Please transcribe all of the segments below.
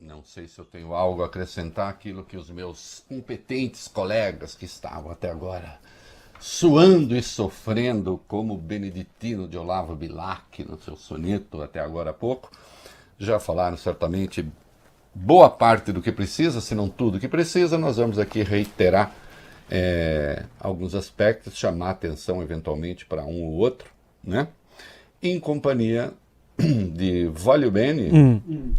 Não sei se eu tenho algo a acrescentar àquilo que os meus competentes colegas que estavam até agora suando e sofrendo como Beneditino de Olavo Bilac no seu soneto até agora há pouco, já falaram certamente boa parte do que precisa, se não tudo que precisa. Nós vamos aqui reiterar alguns aspectos, chamar atenção eventualmente para um ou outro, né? Em companhia de Vólio Bene.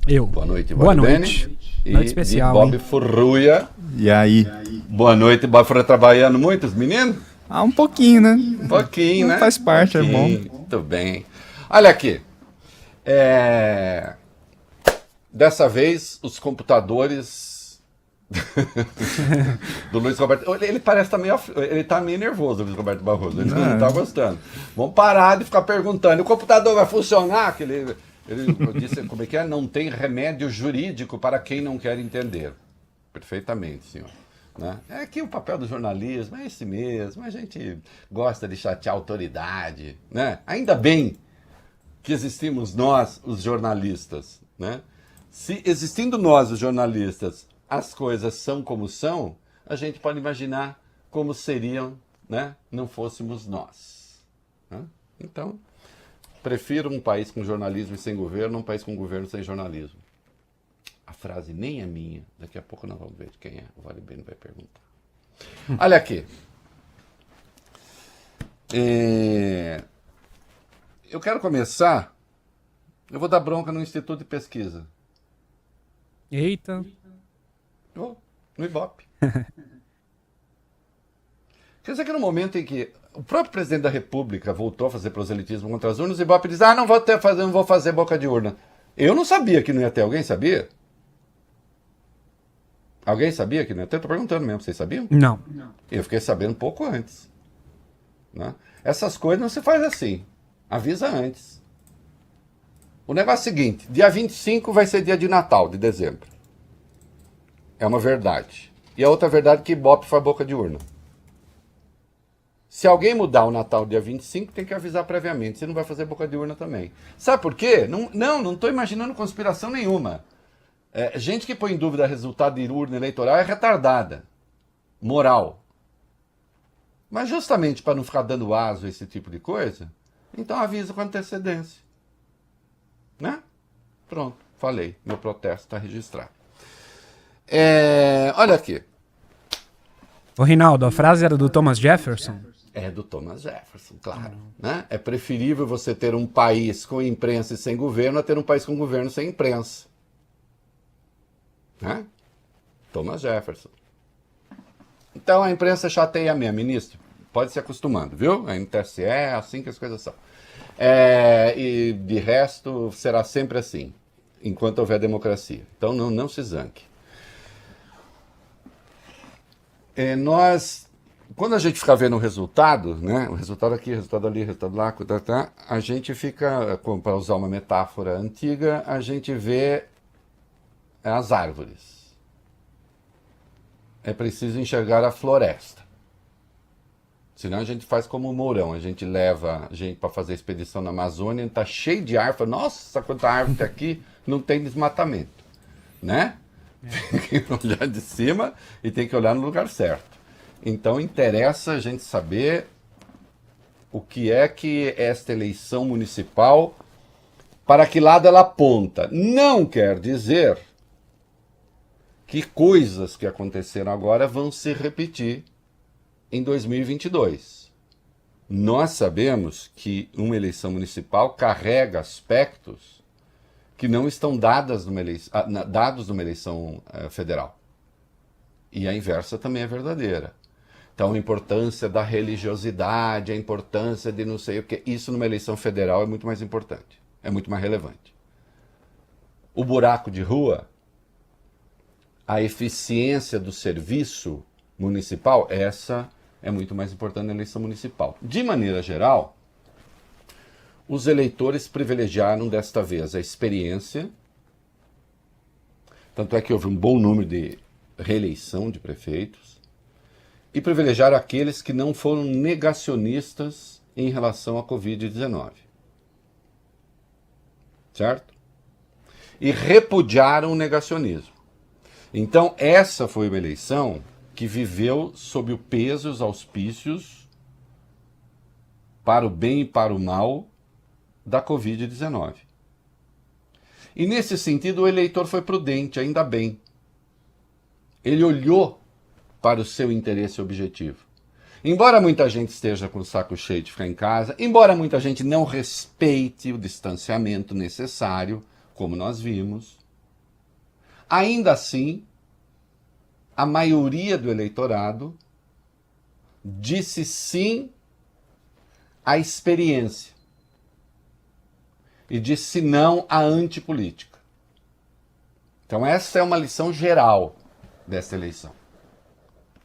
Eu. Boa noite, Boa Vólio noite. Bene. Noite E especial, de Bob hein? Furruia. E aí? Boa noite, Bob Furruia. Trabalhando muito, os meninos? Ah, um pouquinho, né? Um pouquinho, né? Faz parte, é bom. Muito bem. Olha aqui. Dessa vez, os computadores do Luiz Roberto. Ele parece estar ele tá meio nervoso, o Luiz Roberto Barroso. Ele não está gostando. Vamos parar de ficar perguntando: o computador vai funcionar? Que ele disse, como é que é? Não tem remédio jurídico para quem não quer entender. Perfeitamente, senhor. Né? É que o papel do jornalismo é esse mesmo. A gente gosta de chatear a autoridade. Né? Ainda bem que existimos nós, os jornalistas. Né? Se existindo nós, os jornalistas, as coisas são como são, a gente pode imaginar como seriam, né, não fôssemos nós. Né? Então, prefiro um país com jornalismo e sem governo a um país com governo sem jornalismo. A frase nem é minha. Daqui a pouco nós vamos ver de quem é. O Vale Bene vai perguntar. Olha aqui. Eu quero começar. Eu vou dar bronca no Instituto de Pesquisa. Eita. No Ibope. Quer dizer que no momento em que o próprio presidente da República voltou a fazer proselitismo contra as urnas, o Ibope diz: não vou fazer boca de urna. Eu não sabia que não ia ter. Alguém sabia? Alguém sabia que não ia ter? Estou perguntando mesmo. Vocês sabiam? Não. Eu fiquei sabendo um pouco antes. Né? Essas coisas não se faz assim. Avisa antes. O negócio é o seguinte: dia 25 vai ser dia de Natal, de dezembro. É uma verdade. E a outra verdade é que Ibope faz boca de urna. Se alguém mudar o Natal dia 25, tem que avisar previamente. Você não vai fazer boca de urna também. Sabe por quê? Não estou imaginando conspiração nenhuma. Gente que põe em dúvida o resultado de urna eleitoral é retardada. Moral. Mas justamente para não ficar dando aso a esse tipo de coisa, então avisa com antecedência. Né? Pronto, falei. Meu protesto está registrado. Olha aqui. Ô, Rinaldo, a frase era do Thomas Jefferson? É do Thomas Jefferson, claro. Né? É preferível você ter um país com imprensa e sem governo a ter um país com governo sem imprensa. Né? Thomas Jefferson. Então a imprensa chateia mesmo, ministro. Pode se acostumando, viu? A TSE é assim que as coisas são. E de resto será sempre assim, enquanto houver democracia. Então não se zangue. Quando a gente fica vendo o resultado, né? O resultado aqui, o resultado ali, o resultado lá, a gente fica, para usar uma metáfora antiga, a gente vê as árvores. É preciso enxergar a floresta. Senão a gente faz como o Mourão, a gente leva gente para fazer expedição na Amazônia, está cheio de árvore, nossa, quanta árvore tem aqui, não tem desmatamento, né? Tem que olhar de cima e tem que olhar no lugar certo. Então interessa a gente saber o que é que esta eleição municipal, para que lado ela aponta. Não quer dizer que coisas que aconteceram agora vão se repetir em 2022. Nós sabemos que uma eleição municipal carrega aspectos que não estão dados numa eleição federal. E a inversa também é verdadeira. Então a importância da religiosidade, a importância de não sei o que, isso numa eleição federal é muito mais importante, é muito mais relevante. O buraco de rua, a eficiência do serviço municipal, essa é muito mais importante na eleição municipal. De maneira geral, os eleitores privilegiaram desta vez a experiência, tanto é que houve um bom número de reeleição de prefeitos, e privilegiaram aqueles que não foram negacionistas em relação à Covid-19. Certo? e repudiaram o negacionismo. Então, essa foi uma eleição que viveu sob o peso e os auspícios, para o bem e para o mal, da Covid-19. E nesse sentido, o eleitor foi prudente, ainda bem. Ele olhou para o seu interesse objetivo. Embora muita gente esteja com o saco cheio de ficar em casa, embora muita gente não respeite o distanciamento necessário, como nós vimos, ainda assim, a maioria do eleitorado disse sim à experiência e disse não à antipolítica. Então essa é uma lição geral dessa eleição.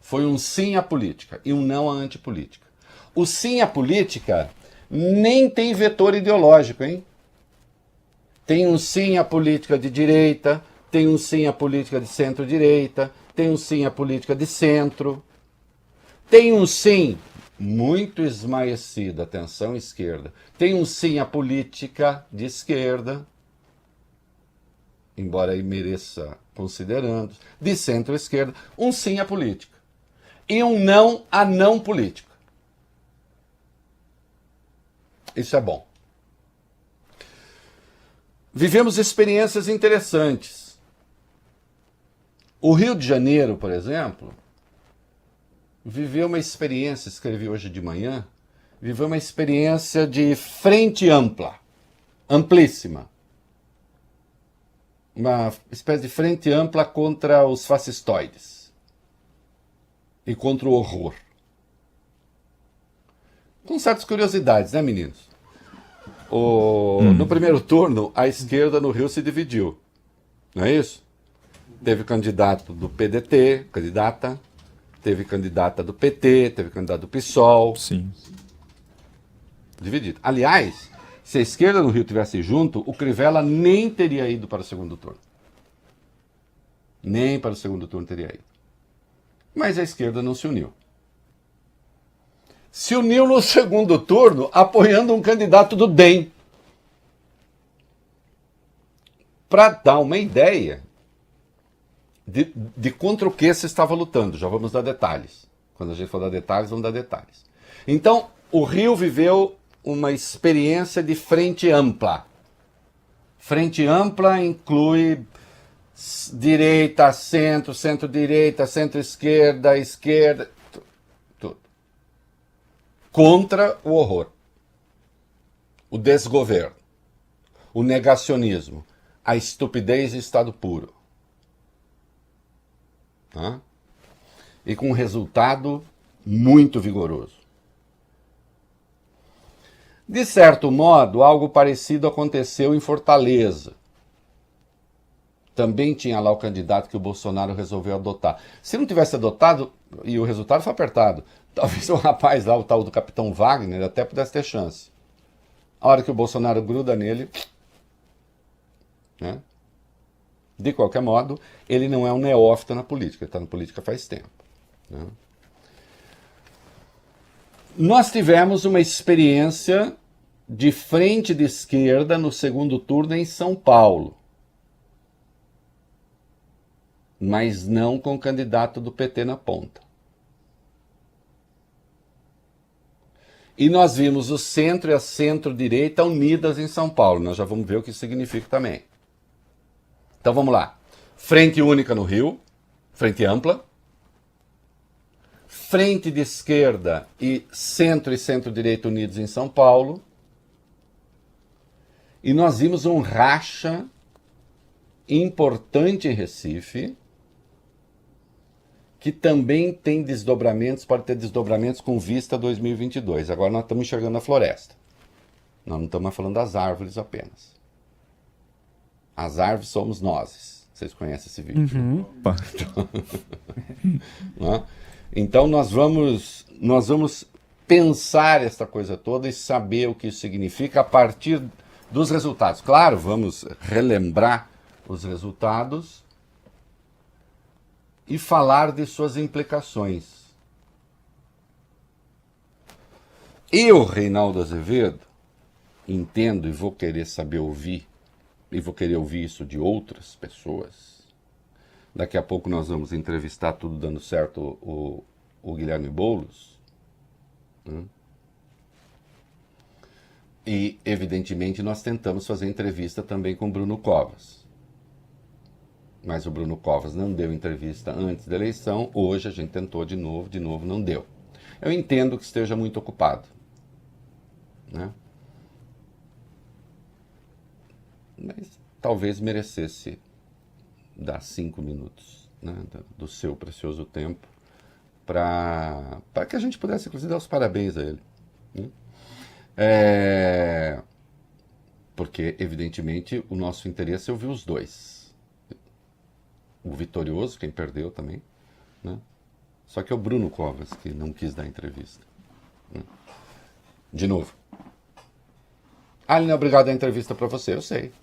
Foi um sim à política e um não à antipolítica. O sim à política nem tem vetor ideológico, hein? Tem um sim à política de direita, tem um sim à política de centro-direita, tem um sim à política de centro, tem um sim muito esmaecido, atenção esquerda, tem um sim à política de esquerda, embora aí mereça considerando, de centro-esquerda, um sim à política. E um não à não política. Isso é bom. Vivemos experiências interessantes. O Rio de Janeiro, por exemplo, viveu uma experiência, escrevi hoje de manhã, viveu uma experiência de frente ampla, amplíssima. Uma espécie de frente ampla contra os fascistoides. E contra o horror. Com certas curiosidades, né, meninos? No primeiro turno, a esquerda no Rio se dividiu. Não é isso? Teve candidato do PDT, candidata. Teve candidata do PT, teve candidato do PSOL. Sim. Dividido. Aliás, se a esquerda no Rio tivesse junto, o Crivella nem teria ido para o segundo turno. Nem para o segundo turno teria ido. Mas a esquerda não se uniu. Se uniu no segundo turno apoiando um candidato do DEM. Para dar uma ideia de contra o que se estava lutando. Já vamos dar detalhes. Quando a gente for dar detalhes, vamos dar detalhes. Então, o Rio viveu uma experiência de frente ampla. Frente ampla inclui direita, centro, centro-direita, centro-esquerda, esquerda, tudo. Contra o horror, o desgoverno, o negacionismo, a estupidez e estado puro. Tá? E com um resultado muito vigoroso. De certo modo, algo parecido aconteceu em Fortaleza. Também tinha lá o candidato que o Bolsonaro resolveu adotar. Se não tivesse adotado, e o resultado foi apertado, talvez o rapaz lá, o tal do Capitão Wagner, até pudesse ter chance. A hora que o Bolsonaro gruda nele, né? De qualquer modo, ele não é um neófito na política, ele está na política faz tempo. Né? Nós tivemos uma experiência de frente de esquerda no segundo turno em São Paulo. Mas não com o candidato do PT na ponta. E nós vimos o centro e a centro-direita unidas em São Paulo. Nós já vamos ver o que isso significa também. Então vamos lá. Frente única no Rio, frente ampla. Frente de esquerda e centro-direita unidos em São Paulo. E nós vimos um racha importante em Recife, que também tem desdobramentos, pode ter desdobramentos com vista a 2022. Agora nós estamos enxergando a floresta. Nós não estamos mais falando das árvores apenas. As árvores somos nós. Vocês conhecem esse vídeo? Uhum. Né? Então nós vamos pensar esta coisa toda e saber o que isso significa a partir dos resultados. Claro, vamos relembrar os resultados e falar de suas implicações. Eu, Reinaldo Azevedo, entendo e vou querer saber ouvir e vou querer ouvir isso de outras pessoas. Daqui a pouco nós vamos entrevistar, tudo dando certo, o Guilherme Boulos. Né? E, evidentemente, nós tentamos fazer entrevista também com o Bruno Covas. Mas o Bruno Covas não deu entrevista antes da eleição. Hoje a gente tentou de novo, não deu. Eu entendo que esteja muito ocupado. Né? Mas talvez merecesse dar 5 minutos, né, do seu precioso tempo para que a gente pudesse, inclusive, dar os parabéns a ele. Né? Porque, evidentemente, o nosso interesse é ouvir os dois. O vitorioso, quem perdeu também, né? Só que é o Bruno Covas que não quis dar entrevista. Né? De novo. Aline, obrigado a entrevista para você. Eu sei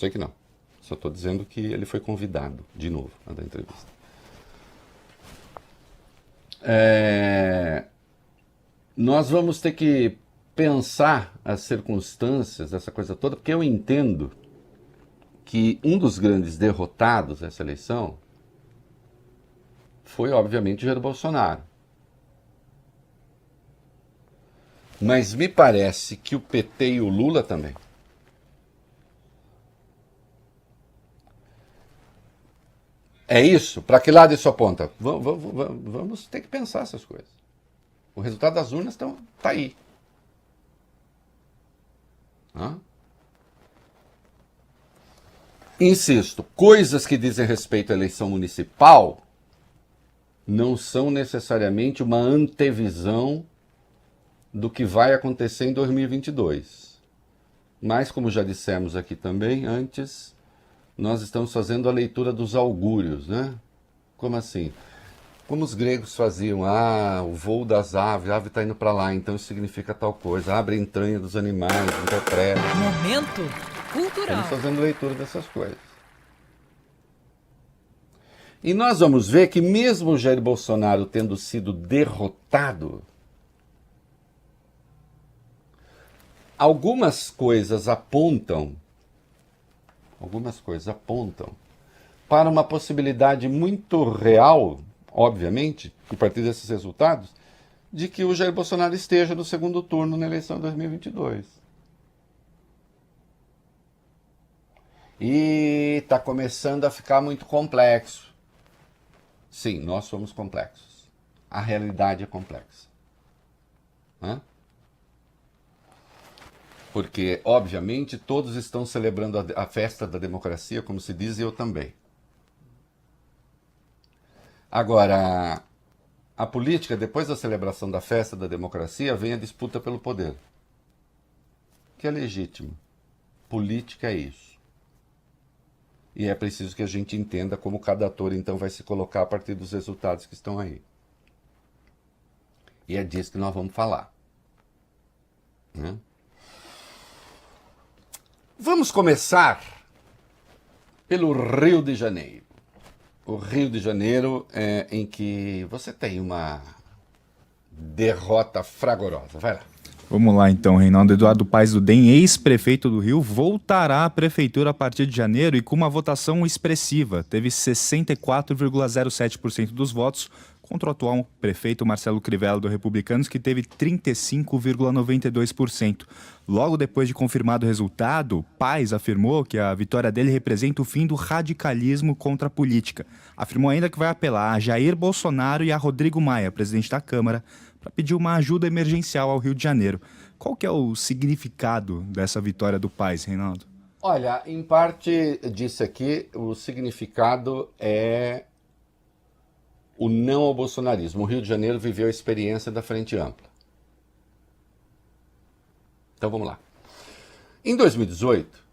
que não. Só estou dizendo que ele foi convidado, de novo, a dar entrevista. Nós vamos ter que pensar as circunstâncias dessa coisa toda, porque eu entendo que um dos grandes derrotados dessa eleição foi, obviamente, Jair Bolsonaro. Mas me parece que o PT e o Lula também. É isso? Para que lado isso aponta? Vamos ter que pensar essas coisas. O resultado das urnas está aí. Hã? Insisto, coisas que dizem respeito à eleição municipal não são necessariamente uma antevisão do que vai acontecer em 2022. Mas, como já dissemos aqui também antes, nós estamos fazendo a leitura dos augúrios, né? Como assim? Como os gregos faziam, o voo das aves, a ave está indo para lá, então isso significa tal coisa, abre a entranha dos animais, interpreta. Momento cultural. Estamos fazendo leitura dessas coisas. E nós vamos ver que mesmo o Jair Bolsonaro tendo sido derrotado, algumas coisas apontam para uma possibilidade muito real, obviamente, a partir desses resultados, de que o Jair Bolsonaro esteja no segundo turno na eleição de 2022. E está começando a ficar muito complexo. Sim, nós somos complexos. A realidade é complexa. Hã? Porque, obviamente, todos estão celebrando a festa da democracia, como se diz, e eu também. Agora, a política, depois da celebração da festa da democracia, vem a disputa pelo poder. Que é legítimo. Política é isso. E é preciso que a gente entenda como cada ator, então, vai se colocar a partir dos resultados que estão aí. E é disso que nós vamos falar. Né? Vamos começar pelo Rio de Janeiro. O Rio de Janeiro em que você tem uma derrota fragorosa. Vai lá. Vamos lá então, Reinaldo. Eduardo Paes do DEM, ex-prefeito do Rio, voltará à prefeitura a partir de janeiro e com uma votação expressiva. Teve 64,07% dos votos contra o atual prefeito Marcelo Crivella do Republicanos, que teve 35,92%. Logo depois de confirmado o resultado, Paes afirmou que a vitória dele representa o fim do radicalismo contra a política. Afirmou ainda que vai apelar a Jair Bolsonaro e a Rodrigo Maia, presidente da Câmara, para pedir uma ajuda emergencial ao Rio de Janeiro. Qual que é o significado dessa vitória do Paes, Reinaldo? Olha, em parte disso aqui, o significado é o não ao bolsonarismo. O Rio de Janeiro viveu a experiência da Frente Ampla. Então vamos lá. Em 2018,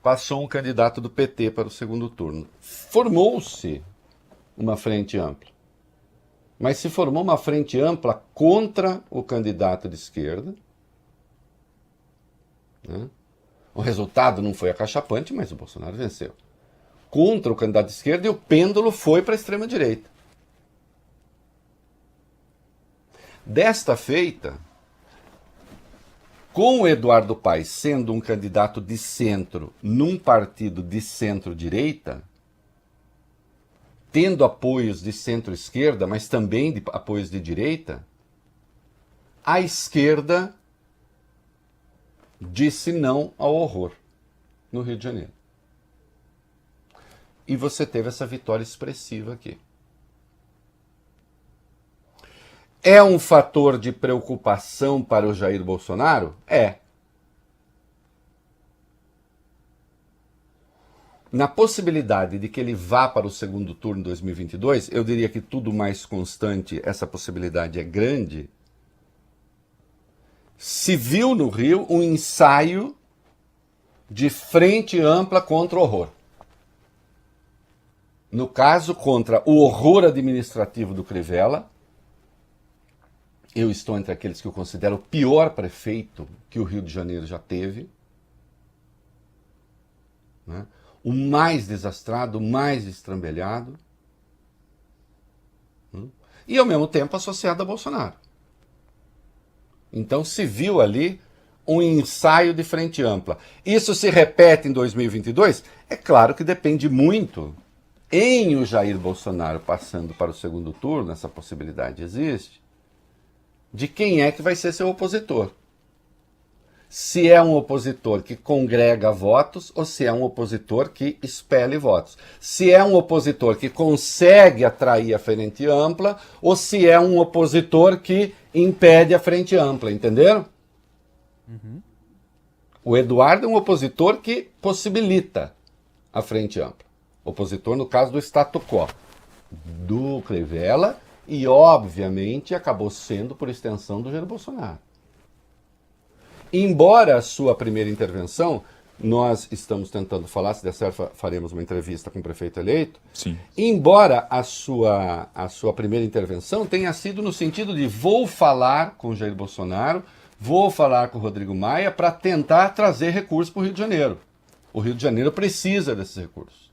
passou um candidato do PT para o segundo turno. Formou-se uma Frente Ampla. Mas se formou uma Frente Ampla contra o candidato de esquerda. Né? O resultado não foi acachapante, mas o Bolsonaro venceu. Contra o candidato de esquerda, e o pêndulo foi para a extrema-direita. Desta feita, Com o Eduardo Paes sendo um candidato de centro num partido de centro-direita, tendo apoios de centro-esquerda, mas também de apoios de direita, a esquerda disse não ao horror no Rio de Janeiro. E você teve essa vitória expressiva aqui. É um fator de preocupação para o Jair Bolsonaro? É. Na possibilidade de que ele vá para o segundo turno em 2022, eu diria que tudo mais constante, essa possibilidade é grande. Se viu no Rio um ensaio de frente ampla contra o horror. No caso, contra o horror administrativo do Crivella. Eu estou entre aqueles que eu considero o pior prefeito que o Rio de Janeiro já teve. Né? O mais desastrado, o mais estrambelhado. E, ao mesmo tempo, associado a Bolsonaro. Então, se viu ali um ensaio de frente ampla. Isso se repete em 2022? É claro que depende muito em o Jair Bolsonaro passando para o segundo turno, essa possibilidade existe, de quem é que vai ser seu opositor. Se é um opositor que congrega votos ou se é um opositor que expele votos. Se é um opositor que consegue atrair a frente ampla ou se é um opositor que impede a frente ampla, entenderam? Uhum. O Eduardo é um opositor que possibilita a frente ampla. Opositor no caso do status quo, do Crivella e, obviamente, acabou sendo, por extensão, do Jair Bolsonaro. Embora a sua primeira intervenção, nós estamos tentando falar, se der certo faremos uma entrevista com o prefeito eleito. Sim. Embora a sua primeira intervenção tenha sido no sentido de vou falar com o Jair Bolsonaro, vou falar com o Rodrigo Maia para tentar trazer recursos para o Rio de Janeiro. O Rio de Janeiro precisa desses recursos.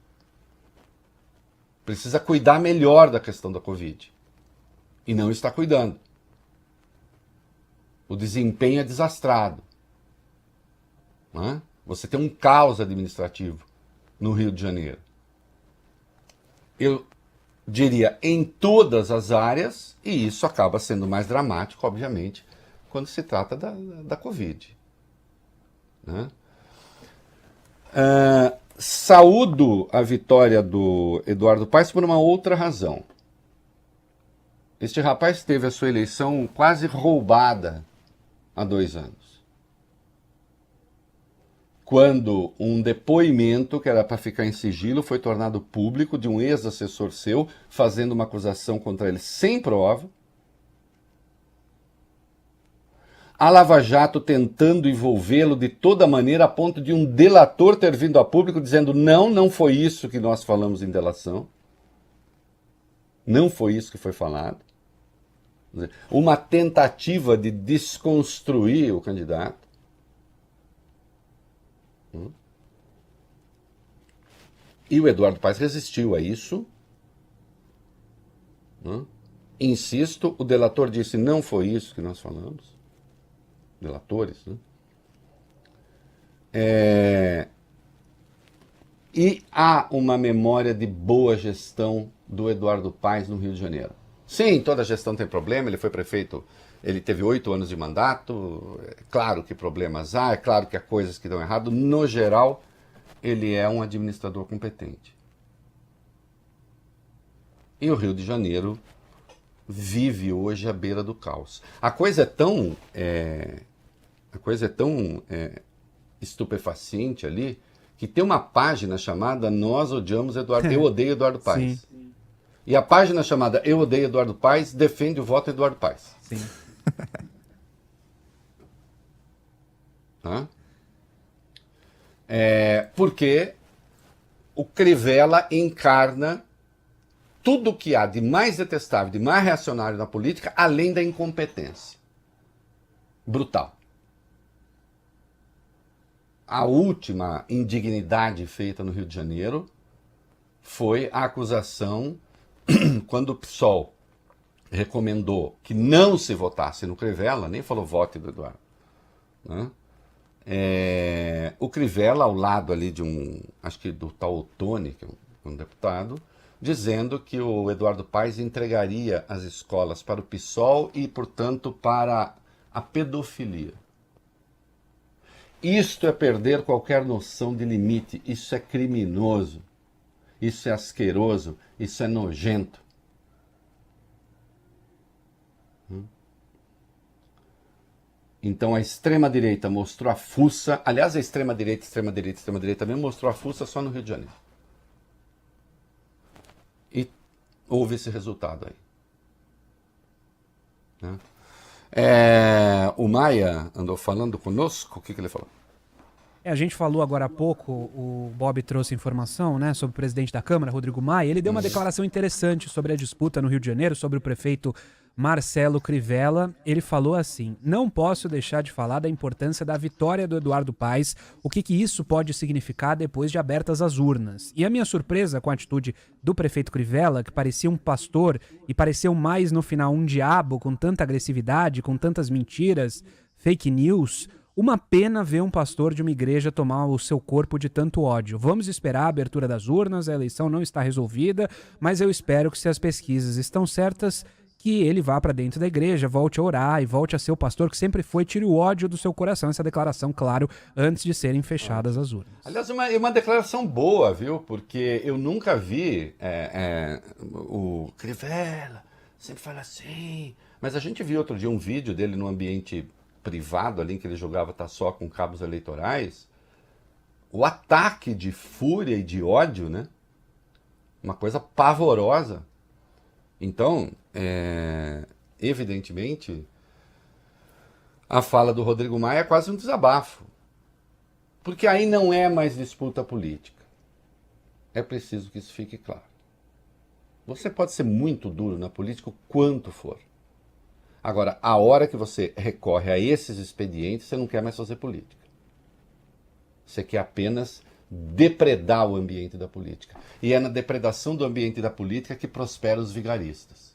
Precisa cuidar melhor da questão da Covid. E não está cuidando. O desempenho é desastrado. Não é? Você tem um caos administrativo no Rio de Janeiro. Eu diria em todas as áreas, e isso acaba sendo mais dramático, obviamente, quando se trata da Covid. Né? Saúdo a vitória do Eduardo Paes por uma outra razão. Este rapaz teve a sua eleição quase roubada há 2 anos. Quando um depoimento que era para ficar em sigilo foi tornado público de um ex-assessor seu fazendo uma acusação contra ele sem prova. A Lava Jato tentando envolvê-lo de toda maneira a ponto de um delator ter vindo a público dizendo não foi isso que nós falamos em delação. Não foi isso que foi falado. Uma tentativa de desconstruir o candidato. E o Eduardo Paes resistiu a isso. Insisto, o delator disse não foi isso que nós falamos. Delatores, né? E há uma memória de boa gestão do Eduardo Paes no Rio de Janeiro. Sim, toda gestão tem problema, ele foi prefeito, ele teve 8 anos de mandato, é claro que problemas há, é claro que há coisas que dão errado, no geral, ele é um administrador competente. E o Rio de Janeiro vive hoje à beira do caos. A coisa é tão estupefaciente ali, que tem uma página chamada Nós Odiamos Eduardo, Eu Odeio Eduardo Paes. Sim. E a página chamada Eu Odeio Eduardo Paes defende o voto Eduardo Paes. Sim. Porque o Crivella encarna tudo o que há de mais detestável, de mais reacionário na política, além da incompetência. Brutal. A última indignidade feita no Rio de Janeiro foi a acusação quando o PSOL recomendou que não se votasse no Crivella, nem falou vote do Eduardo, né? O Crivella ao lado ali de acho que do tal Ottoni, que é um deputado, dizendo que o Eduardo Paes entregaria as escolas para o PSOL e, portanto, para a pedofilia. Isto é perder qualquer noção de limite, isso é criminoso, isso é asqueroso, isso é nojento. Então a extrema-direita mostrou a fuça, aliás a extrema-direita também mostrou a fuça só no Rio de Janeiro. E houve esse resultado aí. Né? O Maia andou falando conosco, o que ele falou? A gente falou agora há pouco, o Bob trouxe informação, né, sobre o presidente da Câmara, Rodrigo Maia. Ele deu uma declaração interessante sobre a disputa no Rio de Janeiro, sobre o prefeito Marcelo Crivella. Ele falou assim: não posso deixar de falar da importância da vitória do Eduardo Paes, o que isso pode significar depois de abertas as urnas. E a minha surpresa com a atitude do prefeito Crivella, que parecia um pastor e pareceu mais no final um diabo, com tanta agressividade, com tantas mentiras, fake news. Uma pena ver um pastor de uma igreja tomar o seu corpo de tanto ódio. Vamos esperar a abertura das urnas, a eleição não está resolvida, mas eu espero que, se as pesquisas estão certas, que ele vá para dentro da igreja, volte a orar e volte a ser o pastor que sempre foi. Tire o ódio do seu coração. Essa declaração, claro, antes de serem fechadas as urnas. Aliás, uma declaração boa, viu? Porque eu nunca vi o Crivella sempre fala assim. Mas a gente viu outro dia um vídeo dele no ambiente privado ali, em que ele jogava só com cabos eleitorais. O ataque de fúria e de ódio, né? Uma coisa pavorosa. Então, evidentemente, a fala do Rodrigo Maia é quase um desabafo. Porque aí não é mais disputa política. É preciso que isso fique claro. Você pode ser muito duro na política o quanto for. Agora, a hora que você recorre a esses expedientes, você não quer mais fazer política. Você quer apenas depredar o ambiente da política. E é na depredação do ambiente da política que prosperam os vigaristas.